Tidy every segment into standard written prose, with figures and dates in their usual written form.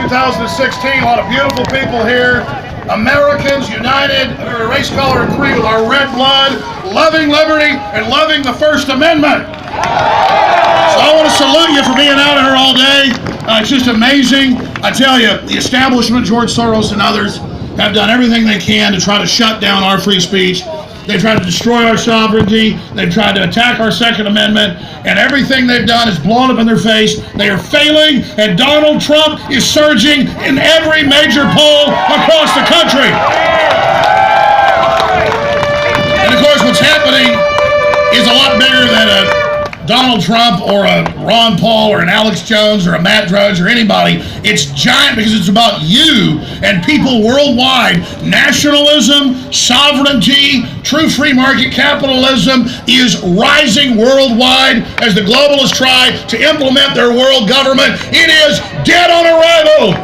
2016. A lot of beautiful people here. Americans united under a race, color, and creed with our red blood, loving liberty and loving the First Amendment. So I want to salute you for being out here all day. It's just amazing. I tell you, the establishment, George Soros and others, have done everything they can to try to shut down our free speech. They've tried to destroy our sovereignty. They've tried to attack our Second Amendment. And everything they've done is blown up in their face. They are failing, and Donald Trump is surging in every major poll across the country. And of course, what's happening is a lot bigger than a Donald Trump or a Ron Paul or an Alex Jones or a Matt Drudge or anybody. It's giant because it's about you and people worldwide. Nationalism, sovereignty, true free market capitalism is rising worldwide as the globalists try to implement their world government. It is dead on arrival.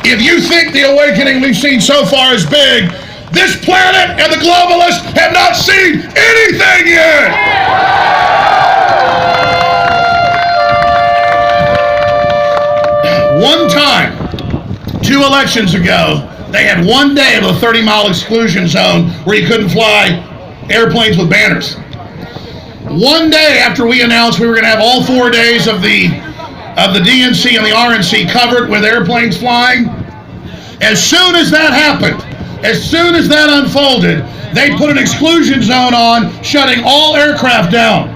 If you think the awakening we've seen so far is big, this planet and the globalists have not seen anything yet. One time, 2 elections ago, they had one day of a 30-mile exclusion zone where you couldn't fly airplanes with banners. One day after we announced we were going to have all 4 days of the DNC and the RNC covered with airplanes flying, as soon as that happened, as soon as that unfolded, they put an exclusion zone on, shutting all aircraft down.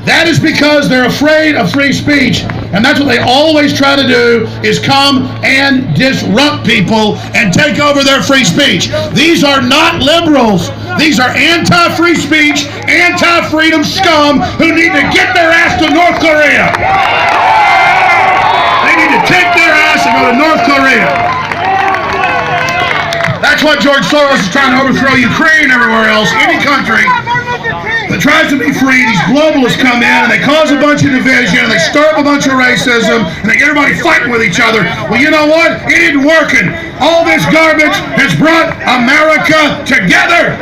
That is because they're afraid of free speech, and that's what they always try to do, is come and disrupt people and take over their free speech. These are not liberals. These are anti-free speech, anti-freedom scum who need to get their ass to North Korea. They need to take their ass and go to North Korea. That's what George Soros is trying to overthrow Ukraine and everywhere else, any country that tries to be free. These globalists come in and they cause a bunch of division and they stir up a bunch of racism and they get everybody fighting with each other. Well, you know what? It isn't working. All this garbage has brought America together.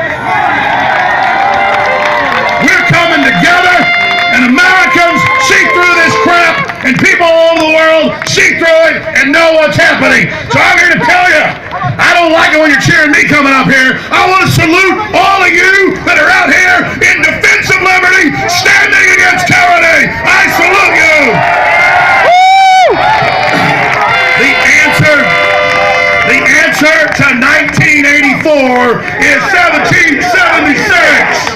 We're coming together, and Americans see through this crap, and people all over the world see through it and know what's happening. So I'm here to tell you, I don't like it when you're cheering me coming up here. I want to salute all of you that are out here in defense of liberty, standing against tyranny. I salute you. Woo! The answer to 1984 is 1776.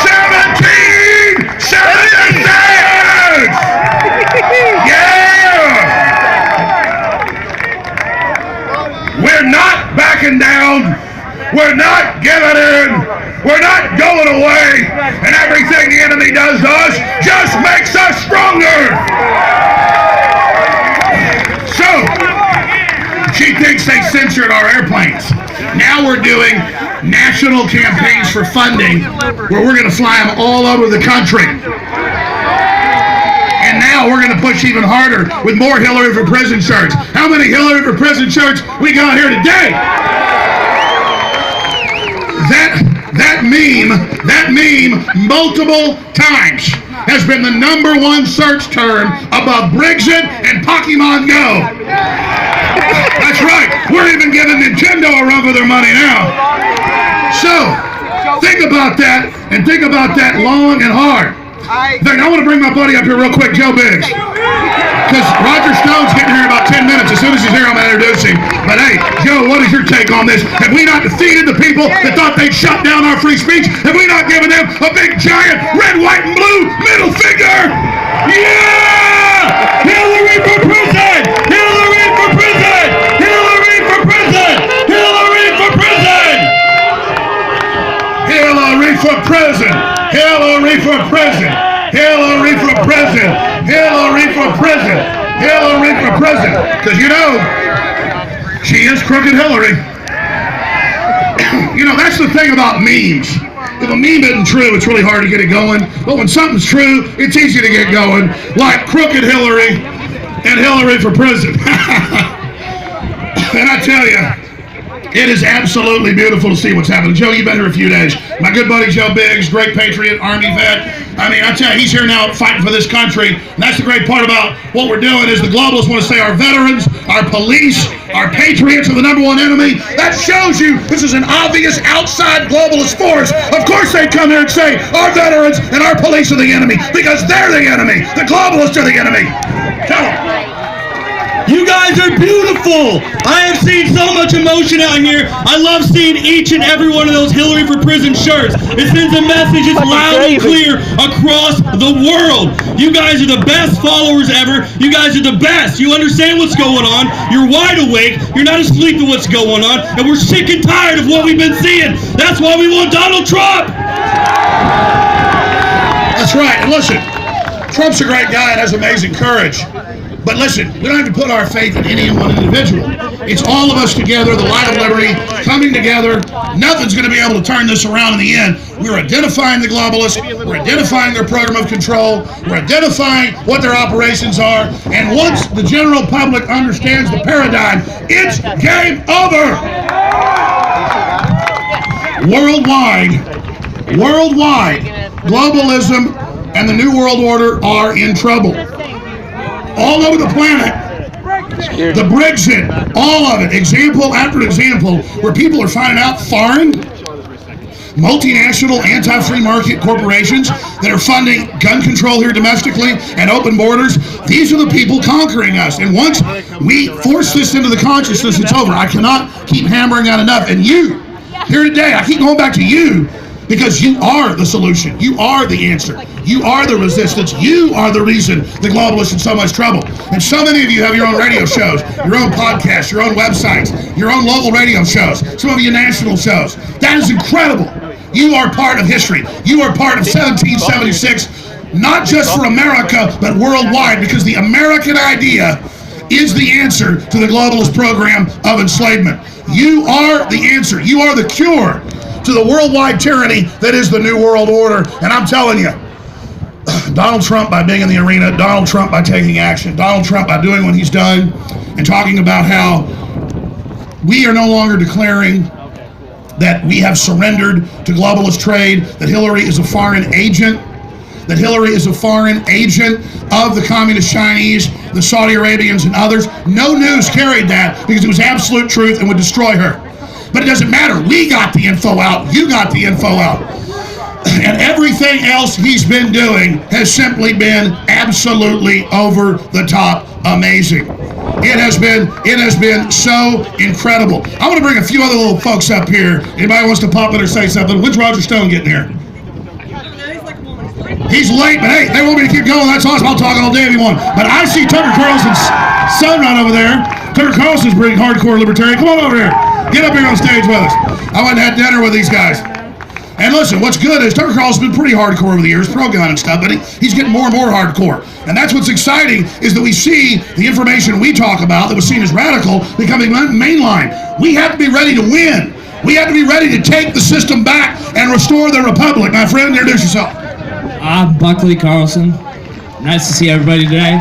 1776! Yeah! We're not backing down. We're not giving in. We're not going away. And everything the enemy does to us just makes us stronger. So, she thinks they censored our airplanes. Now we're doing national campaigns for funding where we're going to fly them all over the country. And now we're going to push even harder with more Hillary for Prison shirts. How many Hillary for Prison shirts we got here today? That meme multiple times has been the #1 search term above Brexit and Pokemon Go. That's right. We're even giving Nintendo a run for their money now. So, think about that, and think about that long and hard. In fact, I want to bring my buddy up here real quick, Joe Biggs. Because Roger Stone's getting here in about 10 minutes. As soon as he's here, I'm going to introduce him. But hey, Joe, what is your take on this? Have we not defeated the people that thought they'd shut down our free speech? Have we not given them a big, giant, red, white, and blue middle finger? Yeah! Hillary for prison! Hillary for prison! Hillary for prison! Hillary for prison! Hillary for prison! Hillary for prison! Hillary for prison! Hillary for prison! Hillary for prison! Because you know, she is crooked Hillary. You know, that's the thing about memes. If a meme isn't true, it's really hard to get it going. But when something's true, it's easy to get going. Like crooked Hillary and Hillary for prison. And I tell you, It is absolutely beautiful to see what's happening. Joe, you've been here a few days. My good buddy Joe Biggs, great patriot, Army vet. I mean, I tell you, he's here now fighting for this country. And that's the great part about what we're doing is the globalists want to say our veterans, our police, our patriots are the number one enemy. That shows you this is an obvious outside globalist force. Of course they come here and say our veterans and our police are the enemy because they're the enemy. The globalists are the enemy. Tell them. You guys are beautiful. I have seen so much emotion out here. I love seeing each and every one of those Hillary for Prison shirts. It sends a message that's loud and clear across the world. You guys are the best followers ever. You guys are the best. You understand what's going on. You're wide awake. You're not asleep to what's going on. And we're sick and tired of what we've been seeing. That's why we want Donald Trump. That's right. And listen, Trump's a great guy and has amazing courage. But listen, we don't have to put our faith in any one individual. It's all of us together, the light of liberty, coming together. Nothing's going to be able to turn this around in the end. We're identifying the globalists. We're identifying their program of control. We're identifying what their operations are. And once the general public understands the paradigm, it's game over. Worldwide, globalism and the New World Order are in trouble. All over the planet, the Brexit, all of it, example after example, where people are finding out foreign, multinational, anti-free market corporations that are funding gun control here domestically and open borders. These are the people conquering us. And once we force this into the consciousness, it's over. I cannot keep hammering that enough. And you, here today, I keep going back to you, because you are the solution. You are the answer. You are the resistance. You are the reason the globalists are in so much trouble. And so many of you have your own radio shows, your own podcasts, your own websites, your own local radio shows, some of you national shows. That is incredible. You are part of history. You are part of 1776, not just for America, but worldwide, because the American idea is the answer to the globalist program of enslavement. You are the answer. You are the cure to the worldwide tyranny that is the New World Order. And I'm telling you, Donald Trump, by being in the arena, Donald Trump by taking action, Donald Trump by doing what he's done and talking about how we are no longer declaring that we have surrendered to globalist trade, that Hillary is a foreign agent, that Hillary is a foreign agent of the communist Chinese, the Saudi Arabians and others. No news carried that because it was absolute truth and would destroy her. But it doesn't matter. We got the info out. You got the info out. And everything else he's been doing has simply been absolutely over the top amazing. It has been so incredible. I want to bring a few other little folks up here. Anybody wants to pop in or say something? When's Roger Stone getting here? He's late, but hey, they want me to keep going. That's awesome. I'll talk all day if you want. But I see Tucker Carlson's son right over there. Tucker Carlson's pretty hardcore libertarian. Come on over here. Get up here on stage with us. I went and had dinner with these guys. And listen, what's good is Tucker Carlson's been pretty hardcore over the years, pro-gun and stuff, but he's getting more and more hardcore. And that's what's exciting, is that we see the information we talk about that was seen as radical becoming mainline. We have to be ready to win. We have to be ready to take the system back and restore the republic. My friend, introduce yourself. I'm Buckley Carlson. Nice to see everybody today.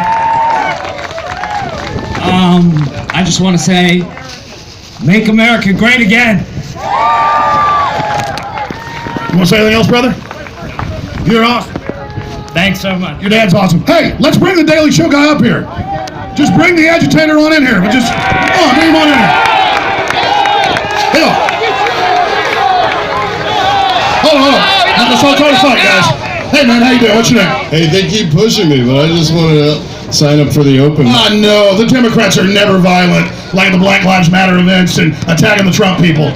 I just want to say, make America great again. You want to say anything else, brother? You're awesome. Thanks so much. Your dad's awesome. Hey, let's bring the Daily Show guy up here. Just bring the agitator on in here. But just, bring him on in here. Hey, hold on. Let's all try to fight, guys. Hey, man, how you doing? What's your name? Hey, they keep pushing me, but I just wanted to sign up for the open. No, the Democrats are never violent, like the Black Lives Matter events and attacking the Trump people.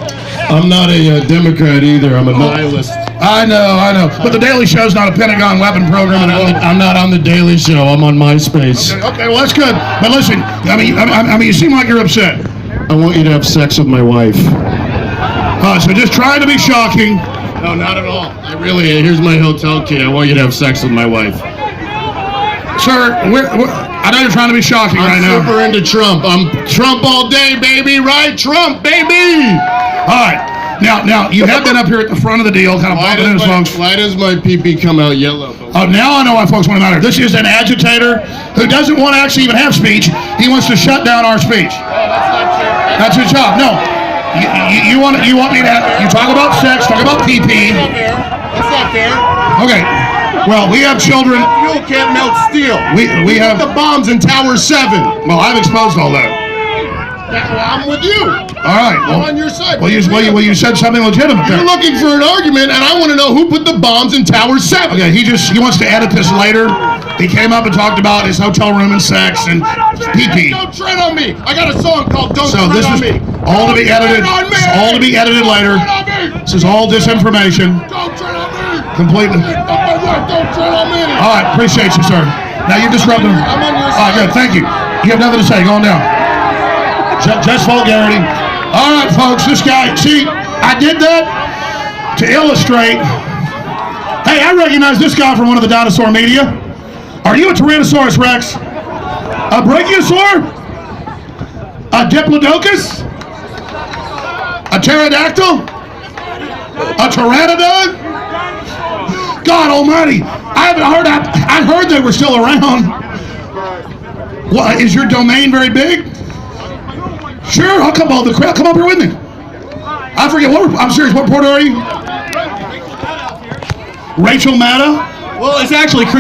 I'm not a Democrat either. I'm a nihilist. I know. But the Daily Show's not a Pentagon weapon program. I'm not on the Daily Show. I'm on MySpace. Okay, well, that's good. But listen, I mean, you seem like you're upset. I want you to have sex with my wife. So just trying to be shocking. No, not at all. Here's my hotel key. I want you to have sex with my wife. Sir, I know you're trying to be shocking right now. I'm super into Trump. I'm Trump all day, baby. Right? Trump, baby. All right. Now, you have been up here at the front of the deal, kind of bumping into folks. Why does my pee-pee come out yellow? Oh, now I know why folks want to matter. This is an agitator who doesn't want to actually even have speech. He wants to shut down our speech. Oh, that's not true. That's his job. No. You want me to? You talk about sex, talk about pee-pee. That's not fair. Okay. Well, we have children. Fuel can't melt steel. We have the bombs in Tower 7. Well, I've exposed all that. Well, I'm with you. All right. I'm on your side. Well, you said something legitimate there. You're looking for an argument, and I want to know who put the bombs in Tower 7. Okay, he wants to edit this later. He came up and talked about his hotel room and sex and pee-pee. Don't tread on me. I got a song called Don't So Tread this on is Me. all to be edited. Don't tread on me. All to be edited later. Don't tread on me. This is all disinformation. Don't tread on me. Completely. Don't tread on me. All right, appreciate you, sir. Now you're disrupting. I'm on your All right, good. Thank you. You have nothing to say. Go on down. Just vulgarity. All right, folks. This guy. See, I did that to illustrate. Hey, I recognize this guy from one of the dinosaur media. Are you a Tyrannosaurus Rex? A Brachiosaur? A Diplodocus? A pterodactyl? A pteranodon? God almighty. I heard they were still around. What, is your domain very big? Sure, I'll come all the crowd. Come up here with me. I forget I'm serious. What reporter are you? Rachel Maddow? Well, it's actually